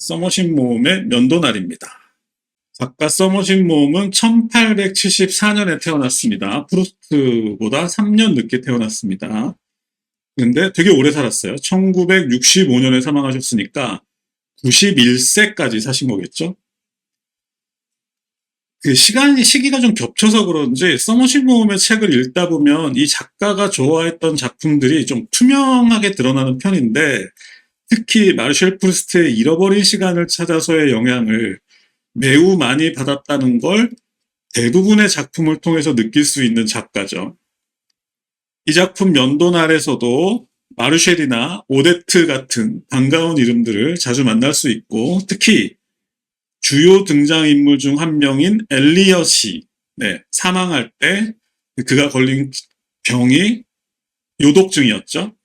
서머신 모험의 면도날입니다. 작가 서머신 모험은 1874년에 태어났습니다. 프루스트보다 3년 늦게 태어났습니다. 근데 되게 오래 살았어요. 1965년에 사망하셨으니까 91세까지 사신 거겠죠? 시기가 좀 겹쳐서 그런지 서머신 모험의 책을 읽다 보면 이 작가가 좋아했던 작품들이 좀 투명하게 드러나는 편인데, 특히 마르셀 프루스트의 잃어버린 시간을 찾아서의 영향을 매우 많이 받았다는 걸 대부분의 작품을 통해서 느낄 수 있는 작가죠. 이 작품 면도날에서도 마르쉘이나 오데트 같은 반가운 이름들을 자주 만날 수 있고, 특히 주요 등장인물 중 한 명인 엘리엇이 사망할 때 그가 걸린 병이 요독증이었죠.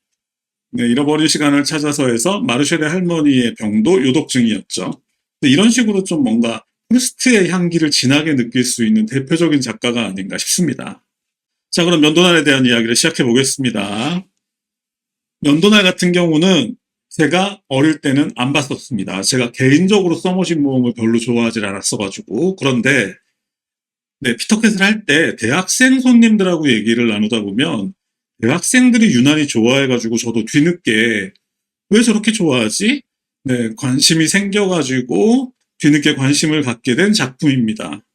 잃어버린 시간을 찾아서에서 마르쉘의 할머니의 병도 요독증이었죠. 이런 식으로 좀 뭔가 프루스트의 향기를 진하게 느낄 수 있는 대표적인 작가가 아닌가 싶습니다. 자, 그럼 면도날에 대한 이야기를 시작해 보겠습니다. 면도날 같은 경우는 제가 어릴 때는 안 봤었습니다. 제가 개인적으로 서머신 모험을 별로 좋아하지 않았어가지고. 그런데 피터캣을 할 때 대학생 손님들하고 얘기를 나누다 보면 대학생들이 유난히 좋아해가지고 저도 뒤늦게 왜 저렇게 좋아하지? 관심이 생겨가지고 뒤늦게 관심을 갖게 된 작품입니다.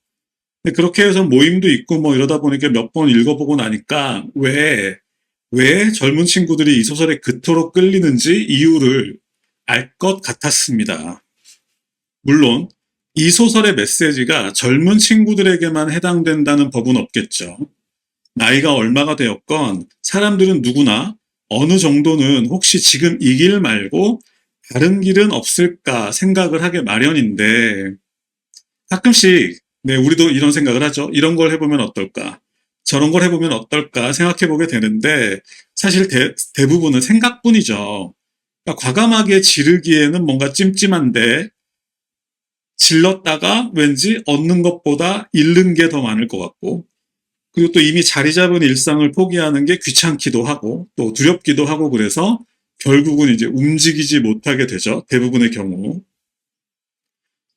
그렇게 해서 모임도 있고 뭐 이러다 보니까 몇 번 읽어보고 나니까 왜 젊은 친구들이 이 소설에 그토록 끌리는지 이유를 알 것 같았습니다. 물론 이 소설의 메시지가 젊은 친구들에게만 해당된다는 법은 없겠죠. 나이가 얼마가 되었건 사람들은 누구나 어느 정도는 혹시 지금 이 길 말고 다른 길은 없을까 생각을 하게 마련인데, 가끔씩 우리도 이런 생각을 하죠. 이런 걸 해보면 어떨까? 저런 걸 해보면 어떨까 생각해보게 되는데, 사실 대부분은 생각뿐이죠. 그러니까 과감하게 지르기에는 뭔가 찜찜한데, 질렀다가 왠지 얻는 것보다 잃는 게 더 많을 것 같고, 그리고 또 이미 자리 잡은 일상을 포기하는 게 귀찮기도 하고, 또 두렵기도 하고, 그래서 결국은 이제 움직이지 못하게 되죠. 대부분의 경우.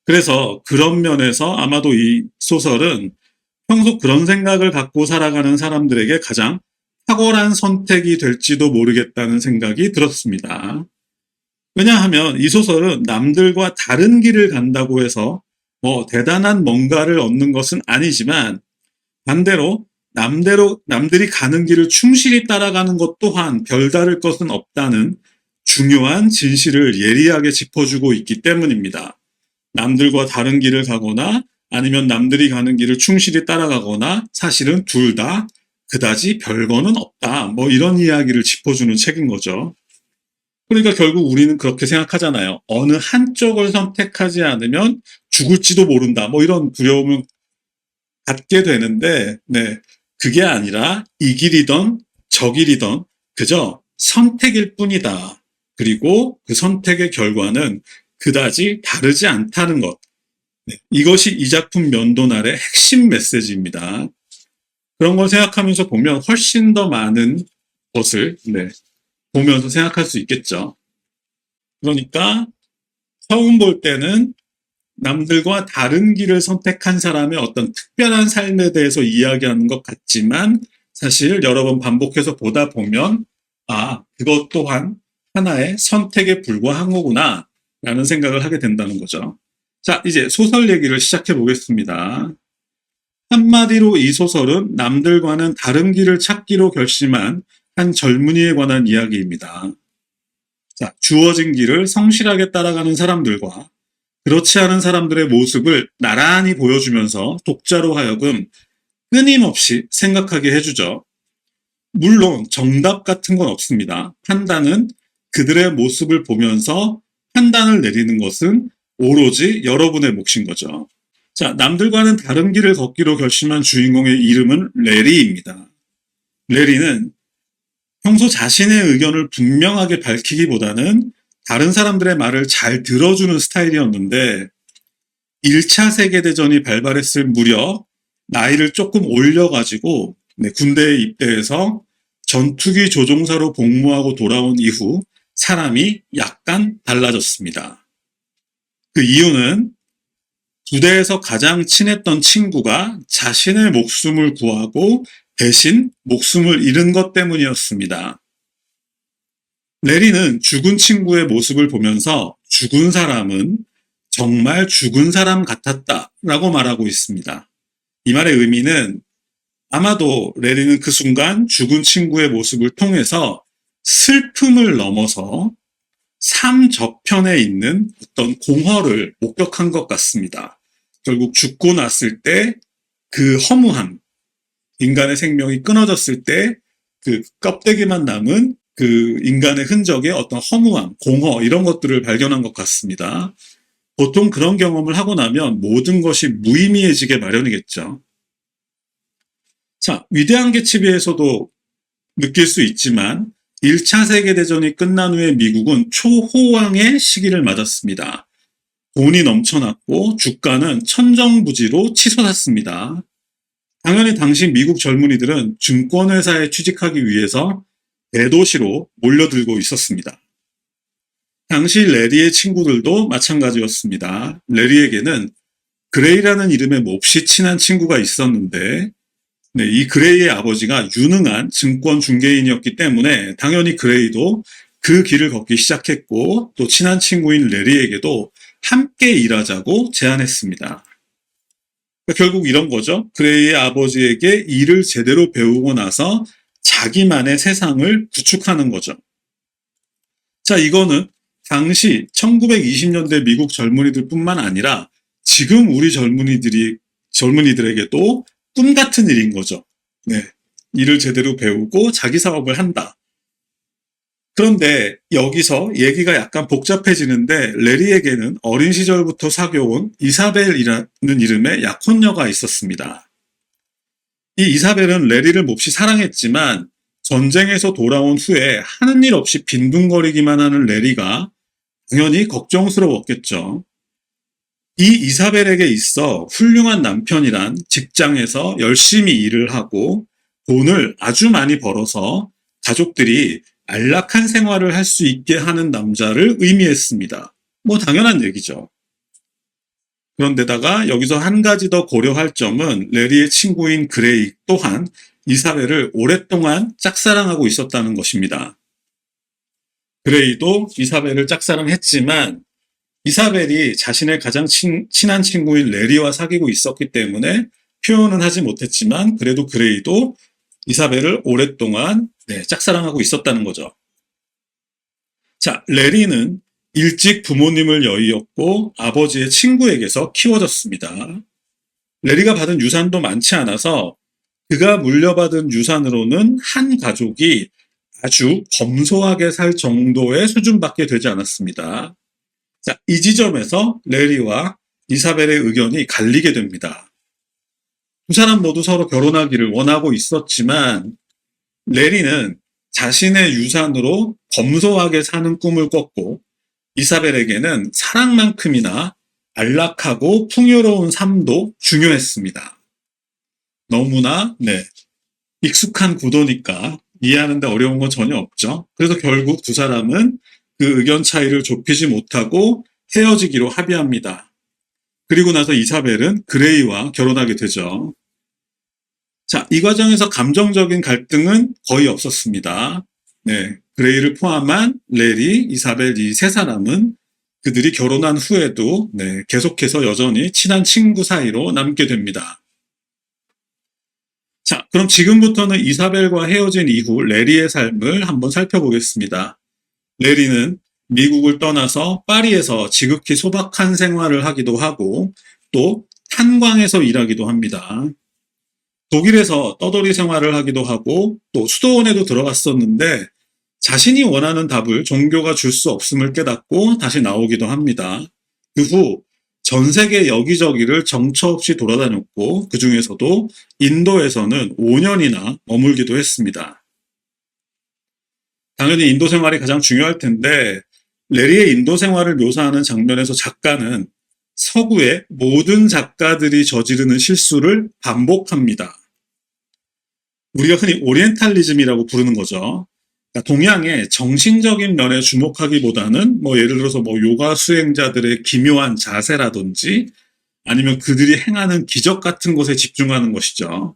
그래서 그런 면에서 아마도 이 소설은 평소 그런 생각을 갖고 살아가는 사람들에게 가장 탁월한 선택이 될지도 모르겠다는 생각이 들었습니다. 왜냐하면 이 소설은 남들과 다른 길을 간다고 해서 뭐 대단한 뭔가를 얻는 것은 아니지만, 반대로 남들이 가는 길을 충실히 따라가는 것 또한 별다를 것은 없다는 중요한 진실을 예리하게 짚어주고 있기 때문입니다. 남들과 다른 길을 가거나 아니면 남들이 가는 길을 충실히 따라가거나 사실은 둘 다 그다지 별거는 없다. 뭐 이런 이야기를 짚어주는 책인 거죠. 그러니까 결국 우리는 그렇게 생각하잖아요. 어느 한쪽을 선택하지 않으면 죽을지도 모른다. 뭐 이런 두려움을 갖게 되는데, 그게 아니라 이 길이든 저 길이든 그저 선택일 뿐이다. 그리고 그 선택의 결과는 그다지 다르지 않다는 것. 이것이 이 작품 면도날의 핵심 메시지입니다. 그런 걸 생각하면서 보면 훨씬 더 많은 것을 보면서 생각할 수 있겠죠. 그러니까 처음 볼 때는 남들과 다른 길을 선택한 사람의 어떤 특별한 삶에 대해서 이야기하는 것 같지만, 사실 여러 번 반복해서 보다 보면 그것 또한 하나의 선택에 불과한 거구나 라는 생각을 하게 된다는 거죠. 자, 이제 소설 얘기를 시작해 보겠습니다. 한마디로 이 소설은 남들과는 다른 길을 찾기로 결심한 한 젊은이에 관한 이야기입니다. 자, 주어진 길을 성실하게 따라가는 사람들과 그렇지 않은 사람들의 모습을 나란히 보여주면서 독자로 하여금 끊임없이 생각하게 해주죠. 물론 정답 같은 건 없습니다. 판단은 그들의 모습을 보면서 판단을 내리는 것은 오로지 여러분의 몫인 거죠. 자, 남들과는 다른 길을 걷기로 결심한 주인공의 이름은 레리입니다. 레리는 평소 자신의 의견을 분명하게 밝히기보다는 다른 사람들의 말을 잘 들어주는 스타일이었는데, 1차 세계대전이 발발했을 무렵 나이를 조금 올려가지고 군대에 입대해서 전투기 조종사로 복무하고 돌아온 이후 사람이 약간 달라졌습니다. 그 이유는 부대에서 가장 친했던 친구가 자신의 목숨을 구하고 대신 목숨을 잃은 것 때문이었습니다. 레리는 죽은 친구의 모습을 보면서 죽은 사람은 정말 죽은 사람 같았다라고 말하고 있습니다. 이 말의 의미는 아마도 레리는 그 순간 죽은 친구의 모습을 통해서 슬픔을 넘어서 삶 저편에 있는 어떤 공허를 목격한 것 같습니다. 결국 죽고 났을 때 그 허무함, 인간의 생명이 끊어졌을 때 그 껍데기만 남은 그 인간의 흔적의 어떤 허무함, 공허 이런 것들을 발견한 것 같습니다. 보통 그런 경험을 하고 나면 모든 것이 무의미해지게 마련이겠죠. 자, 위대한 개츠비에서도 느낄 수 있지만 1차 세계대전이 끝난 후에 미국은 초호황의 시기를 맞았습니다. 돈이 넘쳐났고 주가는 천정부지로 치솟았습니다. 당연히 당시 미국 젊은이들은 증권회사에 취직하기 위해서 대도시로 몰려들고 있었습니다. 당시 레리의 친구들도 마찬가지였습니다. 레리에게는 그레이라는 이름의 몹시 친한 친구가 있었는데 이 그레이의 아버지가 유능한 증권 중개인이었기 때문에 당연히 그레이도 그 길을 걷기 시작했고 또 친한 친구인 레리에게도 함께 일하자고 제안했습니다. 결국 이런 거죠. 그레이의 아버지에게 일을 제대로 배우고 나서 자기만의 세상을 구축하는 거죠. 자, 이거는 당시 1920년대 미국 젊은이들 뿐만 아니라 지금 우리 젊은이들에게도 꿈 같은 일인 거죠. 네. 일을 제대로 배우고 자기 사업을 한다. 그런데 여기서 얘기가 약간 복잡해지는데 레리에게는 어린 시절부터 사귀어온 이사벨이라는 이름의 약혼녀가 있었습니다. 이 이사벨은 레리를 몹시 사랑했지만 전쟁에서 돌아온 후에 하는 일 없이 빈둥거리기만 하는 레리가 당연히 걱정스러웠겠죠. 이 이사벨에게 있어 훌륭한 남편이란 직장에서 열심히 일을 하고 돈을 아주 많이 벌어서 가족들이 안락한 생활을 할 수 있게 하는 남자를 의미했습니다. 뭐 당연한 얘기죠. 그런데다가 여기서 한 가지 더 고려할 점은 레리의 친구인 그레이 또한 이사벨을 오랫동안 짝사랑하고 있었다는 것입니다. 그레이도 이사벨을 짝사랑했지만 이사벨이 자신의 가장 친한 친구인 레리와 사귀고 있었기 때문에 표현은 하지 못했지만 그래도 그레이도 이사벨을 오랫동안 짝사랑하고 있었다는 거죠. 자, 레리는 일찍 부모님을 여의었고 아버지의 친구에게서 키워졌습니다. 레리가 받은 유산도 많지 않아서 그가 물려받은 유산으로는 한 가족이 아주 검소하게 살 정도의 수준밖에 되지 않았습니다. 자, 이 지점에서 레리와 이사벨의 의견이 갈리게 됩니다. 두 사람 모두 서로 결혼하기를 원하고 있었지만 레리는 자신의 유산으로 검소하게 사는 꿈을 꿨고 이사벨에게는 사랑만큼이나 안락하고 풍요로운 삶도 중요했습니다. 너무나 익숙한 구도니까 이해하는데 어려운 건 전혀 없죠. 그래서 결국 두 사람은 그 의견 차이를 좁히지 못하고 헤어지기로 합의합니다. 그리고 나서 이사벨은 그레이와 결혼하게 되죠. 자, 이 과정에서 감정적인 갈등은 거의 없었습니다. 그레이를 포함한 레리, 이사벨 이 세 사람은 그들이 결혼한 후에도 계속해서 여전히 친한 친구 사이로 남게 됩니다. 자, 그럼 지금부터는 이사벨과 헤어진 이후 레리의 삶을 한번 살펴보겠습니다. 레리는 미국을 떠나서 파리에서 지극히 소박한 생활을 하기도 하고 또 탄광에서 일하기도 합니다. 독일에서 떠돌이 생활을 하기도 하고 또 수도원에도 들어갔었는데 자신이 원하는 답을 종교가 줄 수 없음을 깨닫고 다시 나오기도 합니다. 그 후 전 세계 여기저기를 정처 없이 돌아다녔고 그 중에서도 인도에서는 5년이나 머물기도 했습니다. 당연히 인도 생활이 가장 중요할 텐데 레리의 인도 생활을 묘사하는 장면에서 작가는 서구의 모든 작가들이 저지르는 실수를 반복합니다. 우리가 흔히 오리엔탈리즘이라고 부르는 거죠. 그러니까 동양의 정신적인 면에 주목하기보다는 뭐 예를 들어서 뭐 요가 수행자들의 기묘한 자세라든지 아니면 그들이 행하는 기적 같은 것에 집중하는 것이죠.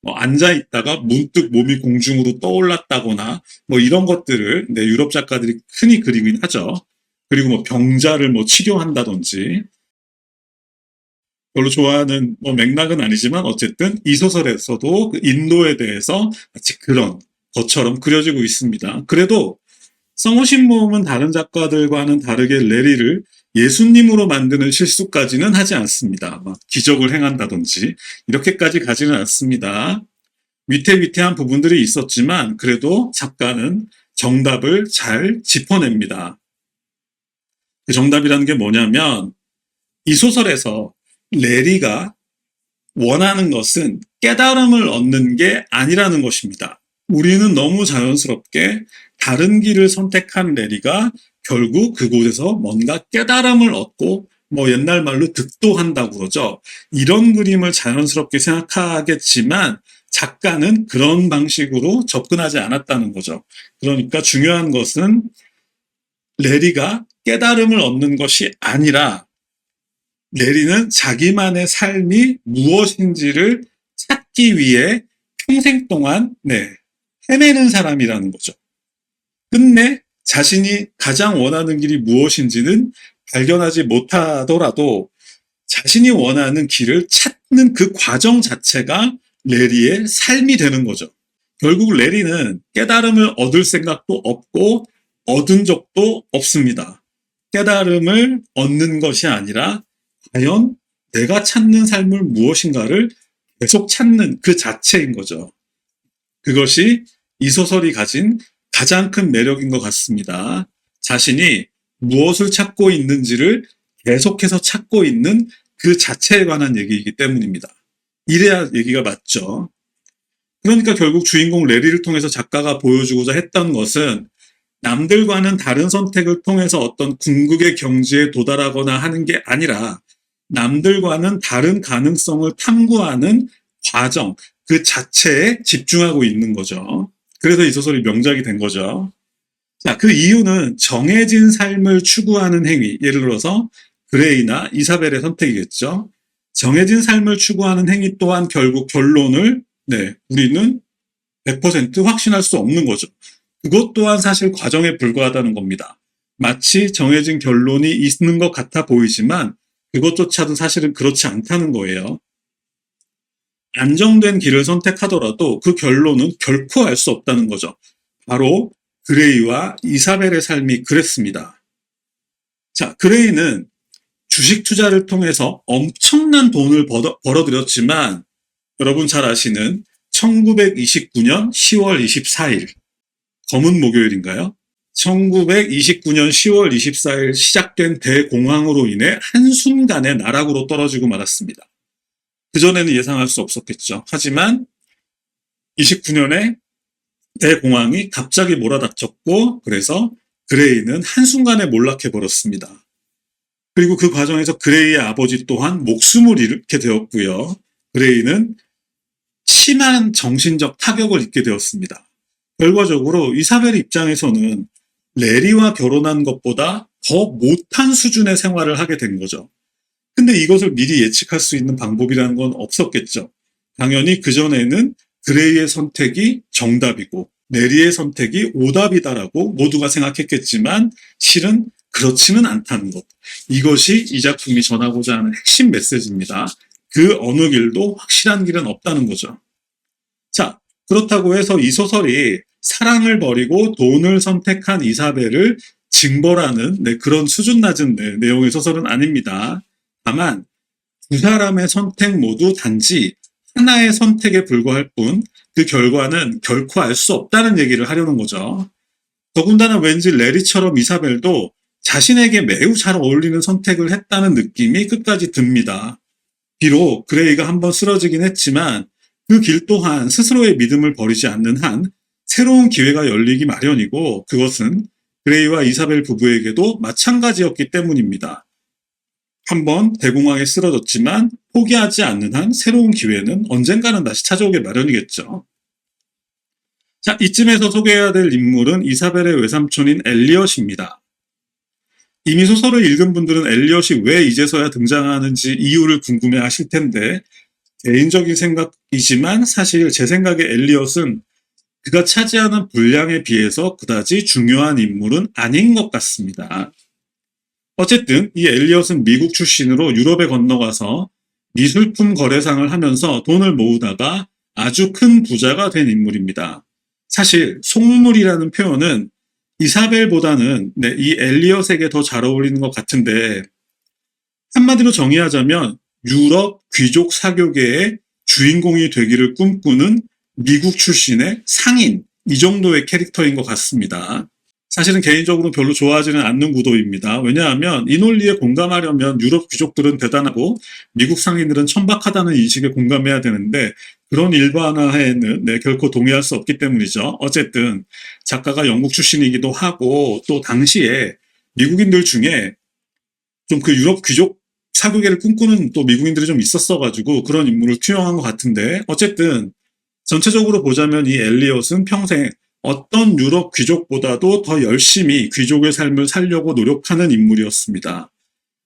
뭐 앉아 있다가 문득 몸이 공중으로 떠올랐다거나 뭐 이런 것들을 유럽 작가들이 흔히 그리긴 하죠. 그리고 뭐 병자를 뭐 치료한다든지 별로 좋아하는 뭐 맥락은 아니지만 어쨌든 이 소설에서도 그 인도에 대해서 마치 그런 것처럼 그려지고 있습니다. 그래도 성우신 모음은 다른 작가들과는 다르게 레리를 예수님으로 만드는 실수까지는 하지 않습니다. 막 기적을 행한다든지 이렇게까지 가지는 않습니다. 위태위태한 부분들이 있었지만 그래도 작가는 정답을 잘 짚어냅니다. 그 정답이라는 게 뭐냐면 이 소설에서 레리가 원하는 것은 깨달음을 얻는 게 아니라는 것입니다. 우리는 너무 자연스럽게 다른 길을 선택한 레리가 결국 그곳에서 뭔가 깨달음을 얻고 뭐 옛날 말로 득도한다고 그러죠. 이런 그림을 자연스럽게 생각하겠지만 작가는 그런 방식으로 접근하지 않았다는 거죠. 그러니까 중요한 것은 레리가 깨달음을 얻는 것이 아니라 레리는 자기만의 삶이 무엇인지를 찾기 위해 평생 동안 헤매는 사람이라는 거죠. 끝내 자신이 가장 원하는 길이 무엇인지는 발견하지 못하더라도 자신이 원하는 길을 찾는 그 과정 자체가 레리의 삶이 되는 거죠. 결국 레리는 깨달음을 얻을 생각도 없고 얻은 적도 없습니다. 깨달음을 얻는 것이 아니라 과연 내가 찾는 삶을 무엇인가를 계속 찾는 그 자체인 거죠. 그것이 이 소설이 가진 가장 큰 매력인 것 같습니다. 자신이 무엇을 찾고 있는지를 계속해서 찾고 있는 그 자체에 관한 얘기이기 때문입니다. 이래야 얘기가 맞죠. 그러니까 결국 주인공 레리를 통해서 작가가 보여주고자 했던 것은 남들과는 다른 선택을 통해서 어떤 궁극의 경지에 도달하거나 하는 게 아니라 남들과는 다른 가능성을 탐구하는 과정, 그 자체에 집중하고 있는 거죠. 그래서 이 소설이 명작이 된 거죠. 자, 그 이유는 정해진 삶을 추구하는 행위, 예를 들어서 그레이나 이사벨의 선택이겠죠. 정해진 삶을 추구하는 행위 또한 결국 결론을 우리는 100% 확신할 수 없는 거죠. 그것 또한 사실 과정에 불과하다는 겁니다. 마치 정해진 결론이 있는 것 같아 보이지만 그것조차도 사실은 그렇지 않다는 거예요. 안정된 길을 선택하더라도 그 결론은 결코 알 수 없다는 거죠. 바로 그레이와 이사벨의 삶이 그랬습니다. 자, 그레이는 주식 투자를 통해서 엄청난 돈을 벌어들였지만 여러분 잘 아시는 1929년 10월 24일 검은 목요일인가요? 1929년 10월 24일 시작된 대공황으로 인해 한순간에 나락으로 떨어지고 말았습니다. 그전에는 예상할 수 없었겠죠. 하지만 29년에 대공황이 갑자기 몰아닥쳤고 그래서 그레이는 한순간에 몰락해버렸습니다. 그리고 그 과정에서 그레이의 아버지 또한 목숨을 잃게 되었고요. 그레이는 심한 정신적 타격을 입게 되었습니다. 결과적으로 이사벨 입장에서는 레리와 결혼한 것보다 더 못한 수준의 생활을 하게 된 거죠. 근데 이것을 미리 예측할 수 있는 방법이라는 건 없었겠죠. 당연히 그전에는 그레이의 선택이 정답이고 레리의 선택이 오답이다라고 모두가 생각했겠지만 실은 그렇지는 않다는 것. 이것이 이 작품이 전하고자 하는 핵심 메시지입니다. 그 어느 길도 확실한 길은 없다는 거죠. 자, 그렇다고 해서 이 소설이 사랑을 버리고 돈을 선택한 이사벨을 징벌하는 그런 수준 낮은 내용의 소설은 아닙니다. 다만 두 사람의 선택 모두 단지 하나의 선택에 불과할 뿐 그 결과는 결코 알 수 없다는 얘기를 하려는 거죠. 더군다나 왠지 레리처럼 이사벨도 자신에게 매우 잘 어울리는 선택을 했다는 느낌이 끝까지 듭니다. 비록 그레이가 한번 쓰러지긴 했지만 그 길 또한 스스로의 믿음을 버리지 않는 한 새로운 기회가 열리기 마련이고 그것은 그레이와 이사벨 부부에게도 마찬가지였기 때문입니다. 한번 대공황에 쓰러졌지만 포기하지 않는 한 새로운 기회는 언젠가는 다시 찾아오길 마련이겠죠. 자, 이쯤에서 소개해야 될 인물은 이사벨의 외삼촌인 엘리엇입니다. 이미 소설을 읽은 분들은 엘리엇이 왜 이제서야 등장하는지 이유를 궁금해 하실 텐데, 개인적인 생각이지만 사실 제 생각에 엘리엇은 그가 차지하는 분량에 비해서 그다지 중요한 인물은 아닌 것 같습니다. 어쨌든 이 엘리엇은 미국 출신으로 유럽에 건너가서 미술품 거래상을 하면서 돈을 모으다가 아주 큰 부자가 된 인물입니다. 사실 속물이라는 표현은 이사벨보다는 이 엘리엇에게 더 잘 어울리는 것 같은데, 한마디로 정의하자면 유럽 귀족 사교계의 주인공이 되기를 꿈꾸는 미국 출신의 상인, 이 정도의 캐릭터인 것 같습니다. 사실은 개인적으로 별로 좋아하지는 않는 구도입니다. 왜냐하면 이 논리에 공감하려면 유럽 귀족들은 대단하고 미국 상인들은 천박하다는 인식에 공감해야 되는데, 그런 일반화에는 결코 동의할 수 없기 때문이죠. 어쨌든 작가가 영국 출신이기도 하고, 또 당시에 미국인들 중에 좀 그 유럽 귀족 사교계를 꿈꾸는 또 미국인들이 좀 있었어가지고 그런 인물을 투영한 것 같은데, 어쨌든 전체적으로 보자면 이 엘리엇은 평생 어떤 유럽 귀족보다도 더 열심히 귀족의 삶을 살려고 노력하는 인물이었습니다.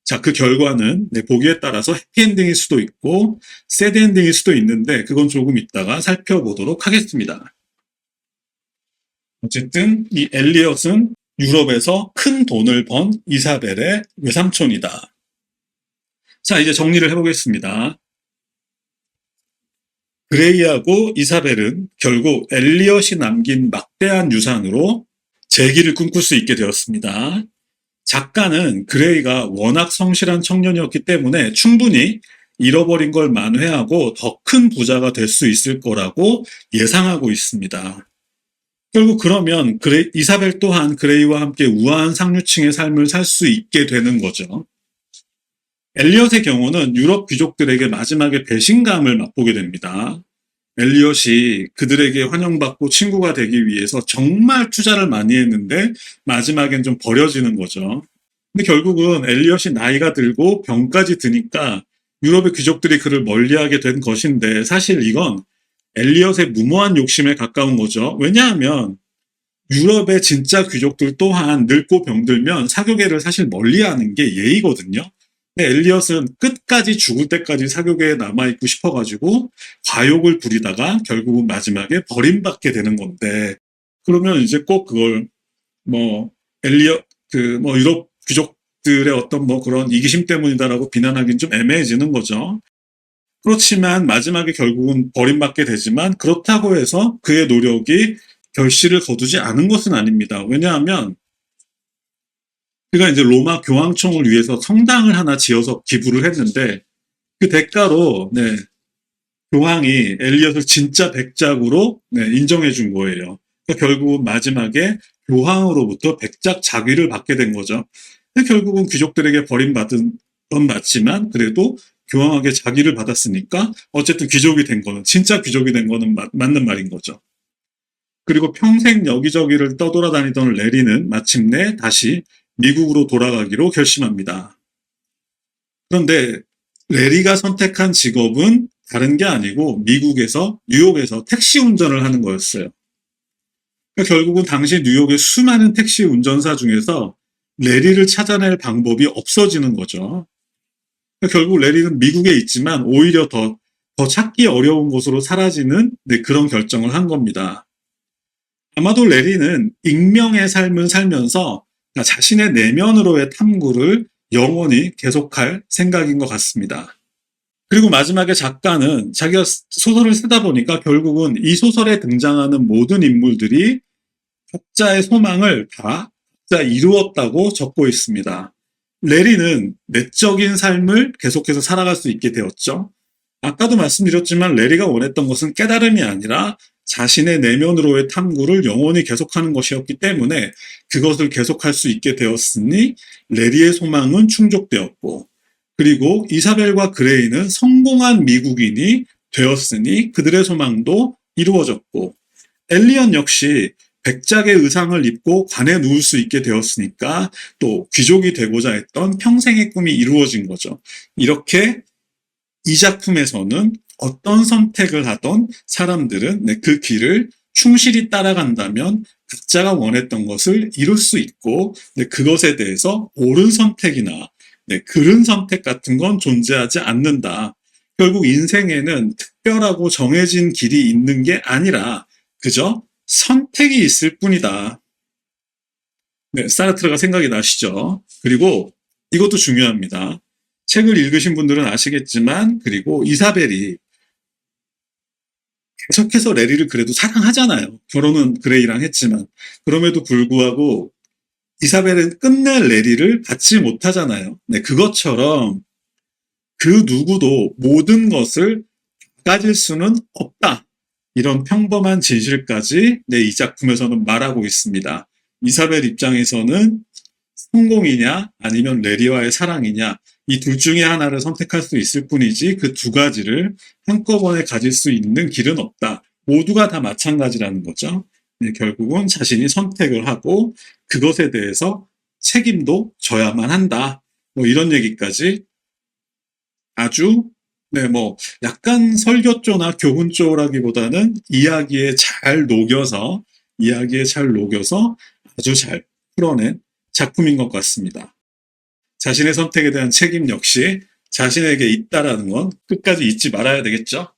자, 그 결과는 보기에 따라서 해피엔딩일 수도 있고 새드엔딩일 수도 있는데, 그건 조금 이따가 살펴보도록 하겠습니다. 어쨌든 이 엘리엇은 유럽에서 큰 돈을 번 이사벨의 외삼촌이다. 자, 이제 정리를 해보겠습니다. 그레이하고 이사벨은 결국 엘리엇이 남긴 막대한 유산으로 재기를 꿈꿀 수 있게 되었습니다. 작가는 그레이가 워낙 성실한 청년이었기 때문에 충분히 잃어버린 걸 만회하고 더 큰 부자가 될 수 있을 거라고 예상하고 있습니다. 결국 그러면 이사벨 또한 그레이와 함께 우아한 상류층의 삶을 살 수 있게 되는 거죠. 엘리엇의 경우는 유럽 귀족들에게 마지막에 배신감을 맛보게 됩니다. 엘리엇이 그들에게 환영받고 친구가 되기 위해서 정말 투자를 많이 했는데 마지막엔 좀 버려지는 거죠. 근데 결국은 엘리엇이 나이가 들고 병까지 드니까 유럽의 귀족들이 그를 멀리하게 된 것인데, 사실 이건 엘리엇의 무모한 욕심에 가까운 거죠. 왜냐하면 유럽의 진짜 귀족들 또한 늙고 병들면 사교계를 사실 멀리하는 게 예의거든요. 근데 엘리엇은 끝까지 죽을 때까지 사교계에 남아있고 싶어가지고 과욕을 부리다가 결국은 마지막에 버림받게 되는 건데, 그러면 이제 꼭 그걸 유럽 귀족들의 어떤 그런 이기심 때문이다라고 비난하기는 좀 애매해지는 거죠. 그렇지만 마지막에 결국은 버림받게 되지만, 그렇다고 해서 그의 노력이 결실을 거두지 않은 것은 아닙니다. 왜냐하면 그가 이제 로마 교황청을 위해서 성당을 하나 지어서 기부를 했는데, 그 대가로 교황이 엘리엇을 진짜 백작으로 인정해 준 거예요. 그러니까 결국은 마지막에 교황으로부터 백작 자귀를 받게 된 거죠. 결국은 귀족들에게 버림받은 건 맞지만 그래도 교황에게 자귀를 받았으니까 어쨌든 귀족이 된 거는, 진짜 귀족이 된 거는 맞는 말인 거죠. 그리고 평생 여기저기를 떠돌아다니던 레리는 마침내 다시 미국으로 돌아가기로 결심합니다. 그런데 레리가 선택한 직업은 다른 게 아니고 미국에서, 뉴욕에서 택시 운전을 하는 거였어요. 그러니까 결국은 당시 뉴욕의 수많은 택시 운전사 중에서 레리를 찾아낼 방법이 없어지는 거죠. 그러니까 결국 레리는 미국에 있지만 오히려 더 찾기 어려운 곳으로 사라지는 그런 결정을 한 겁니다. 아마도 레리는 익명의 삶을 살면서 자신의 내면으로의 탐구를 영원히 계속할 생각인 것 같습니다. 그리고 마지막에 작가는 자기가 소설을 쓰다 보니까 결국은 이 소설에 등장하는 모든 인물들이 각자의 소망을 다 각자 이루었다고 적고 있습니다. 레리는 내적인 삶을 계속해서 살아갈 수 있게 되었죠. 아까도 말씀드렸지만 레리가 원했던 것은 깨달음이 아니라 자신의 내면으로의 탐구를 영원히 계속하는 것이었기 때문에 그것을 계속할 수 있게 되었으니 레리의 소망은 충족되었고, 그리고 이사벨과 그레이는 성공한 미국인이 되었으니 그들의 소망도 이루어졌고, 엘리엇 역시 백작의 의상을 입고 관에 누울 수 있게 되었으니까 또 귀족이 되고자 했던 평생의 꿈이 이루어진 거죠. 이렇게 이 작품에서는 어떤 선택을 하던 사람들은 그 길을 충실히 따라간다면 각자가 원했던 것을 이룰 수 있고, 그것에 대해서 옳은 선택이나 그른 선택 같은 건 존재하지 않는다. 결국 인생에는 특별하고 정해진 길이 있는 게 아니라 그저 선택이 있을 뿐이다. 사르트르가 생각이 나시죠? 그리고 이것도 중요합니다. 책을 읽으신 분들은 아시겠지만, 그리고 이사벨이 계속해서 레리를 그래도 사랑하잖아요. 결혼은 그레이랑 했지만. 그럼에도 불구하고 이사벨은 끝내 레리를 받지 못하잖아요. 그것처럼 그 누구도 모든 것을 가질 수는 없다. 이런 평범한 진실까지 이 작품에서는 말하고 있습니다. 이사벨 입장에서는 성공이냐 아니면 레리와의 사랑이냐, 이 둘 중에 하나를 선택할 수 있을 뿐이지 그 두 가지를 한꺼번에 가질 수 있는 길은 없다. 모두가 다 마찬가지라는 거죠. 결국은 자신이 선택을 하고 그것에 대해서 책임도 져야만 한다. 이런 얘기까지 아주 약간 설교조나 교훈조라기보다는 이야기에 잘 녹여서 아주 잘 풀어낸 작품인 것 같습니다. 자신의 선택에 대한 책임 역시 자신에게 있다라는 건 끝까지 잊지 말아야 되겠죠?